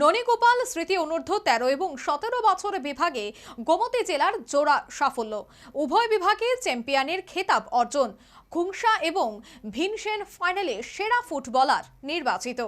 ননীগোপাল স্মৃতি অনূর্ধ্ব 13 এবং 17 বছর বিভাগে গোমতী জেলার জোড়া সাফল্য। উভয় বিভাগে চ্যাম্পিয়নের খেতাব অর্জন। খুংসা এবং ভিনসেন ফাইনালে সেরা ফুটবলার নির্বাচিত।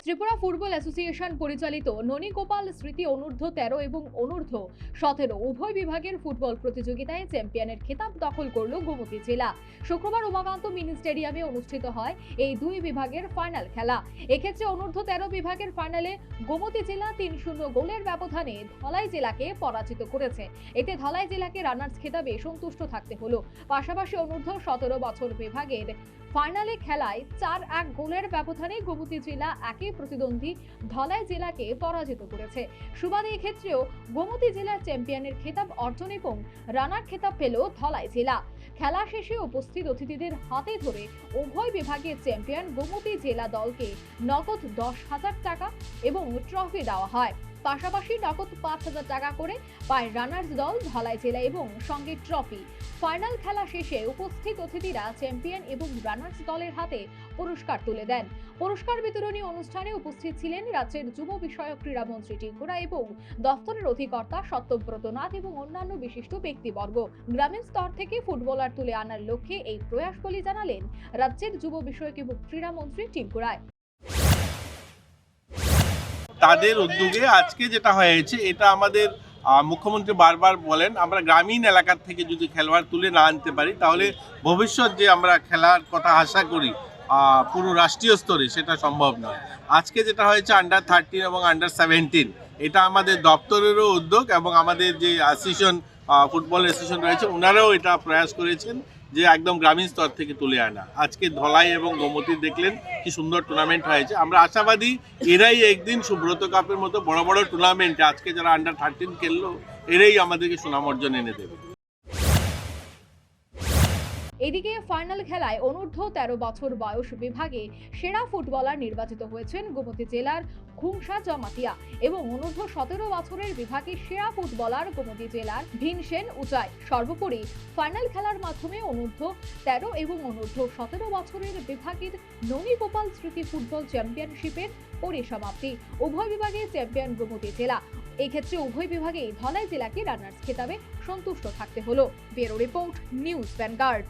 ত্রিপুরা ফুটবল অ্যাসোসিয়েশন পরিচালিত ননীগোপাল স্মৃতি অনূর্ধ্ব 13 এবং অনূর্ধ্ব 17 উভয় বিভাগের ফুটবল প্রতিযোগিতায় চ্যাম্পিয়নের খেতাব দখল করল গোমতী জেলা। শুক্রবার উমাকান্ত মিনি স্টেডিয়ামে অনুষ্ঠিত হয় এই দুই বিভাগের ফাইনাল খেলা। এক্ষেত্রে অনূর্ধ্ব 13 বিভাগের ফাইনালে গোমতী জেলা 3-0 গোলের ব্যবধানে ধলাই জেলাকে পরাজিত করেছে। এতে ধলাই জেলাকে রানার্স খেতাবে সন্তুষ্ট থাকতে হলো। পাশাপাশি অনূর্ধ্ব 17 বছর বিভাগের ফাইনালে খেলায় 4-1 গোলের ব্যবধানে গোমতী জেলা একই প্রতিদ্বন্দ্বী ধলাই জেলাকে পরাজিত করেছে। সুবাদে এক্ষেত্রেও গোমতী জেলার চ্যাম্পিয়নের খেতাব অর্জন এবং রানার খেতাব পেল ধলাই জেলা। খেলা শেষে উপস্থিত অতিথিদের হাতে ধরে উভয় বিভাগের চ্যাম্পিয়ন গোমতী জেলা দলকে নগদ 10,000 টাকা এবং ট্রফি দেওয়া হয়। পাশাপাশি নগদ 5,000 টাকা করে পায় রানার্স দল ধলাই জেলা এবং সঙ্গে ট্রফি। ফাইনাল খেলা শেষে উপস্থিত অতিথিরা চ্যাম্পিয়ন এবং রানার্স দলের হাতে পুরস্কার তুলে দেন। পুরস্কার বিতরণী অনুষ্ঠানে উপস্থিত ছিলেন রাজ্যের যুব বিষয়ক ক্রীড়ামন্ত্রী টিঙ্কুরা এবং দপ্তরের অধিকর্তা সত্যব্রত নাথ এবং অন্যান্য বিশিষ্ট ব্যক্তিবর্গ। গ্রামীণ স্তর থেকে ফুটবলার তুলে আনার লক্ষ্যে এই প্রয়াস বলে জানালেন রাজ্যের যুব বিষয়ক এবং ক্রীড়ামন্ত্রী টিঙ্কুরায়। তাদের উদ্যোগে আজকে যেটা হয়েছে, এটা আমাদের মুখ্যমন্ত্রী বারবার বলেন, আমরা গ্রামীণ এলাকার থেকে যদি খেলোয়াড় তুলে না আনতে পারি তাহলে ভবিষ্যৎ যে আমরা খেলার কথা আশা করি পুরো রাষ্ট্রীয় স্তরে সেটা সম্ভব নয়। আজকে যেটা হয়েছে আন্ডার 13 এবং আন্ডার 17, এটা আমাদের দপ্তরেরও উদ্যোগ এবং আমাদের যে অ্যাসোসিয়েশন ফুটবল অ্যাসোসিয়েশন রয়েছে ওনারাও এটা প্রয়াস করেছেন যে একদম গ্রামীণ স্তর থেকে তুলে আনা। আজকে ধলাই এবং গোমতী দেখলেন কি সুন্দর টুর্নামেন্ট হয়েছে। আমরা আশাবাদী এরাই একদিন সুব্রত কাপের মতো বড় বড় টুর্নামেন্টে, আজকে যারা আন্ডার 13 খেললো, এরাই আমাদেরকে সুনাম অর্জন এনে দেবে। এদিকে ফাইনাল খেলায় অনূর্ধ্ব 13 বছর বয়স বিভাগে সেরা ফুটবলার নির্বাচিত হয়েছেন গোমতী জেলার খুংসা জমাতিয়া এবং অনূর্ধ্ব 17 বছরের বিভাগে সেরা ফুটবলার গোমতী জেলার ভিনসেন উচাই। সর্বোপরি ফাইনাল খেলার মাধ্যমে অনূর্ধ্ব 13 এবং অনূর্ধ্ব 17 বছরের বিভাগের ননীগোপাল স্মৃতি ফুটবল চ্যাম্পিয়নশিপের পরিসমাপ্তি। উভয় বিভাগে চ্যাম্পিয়ন গোমতী জেলা। এই ক্ষেত্রে উভয় বিভাগেই ধলাই জেলাকে রানার্স খেতাবে সন্তুষ্ট থাকতে হলো। Bureau report, news vanguard.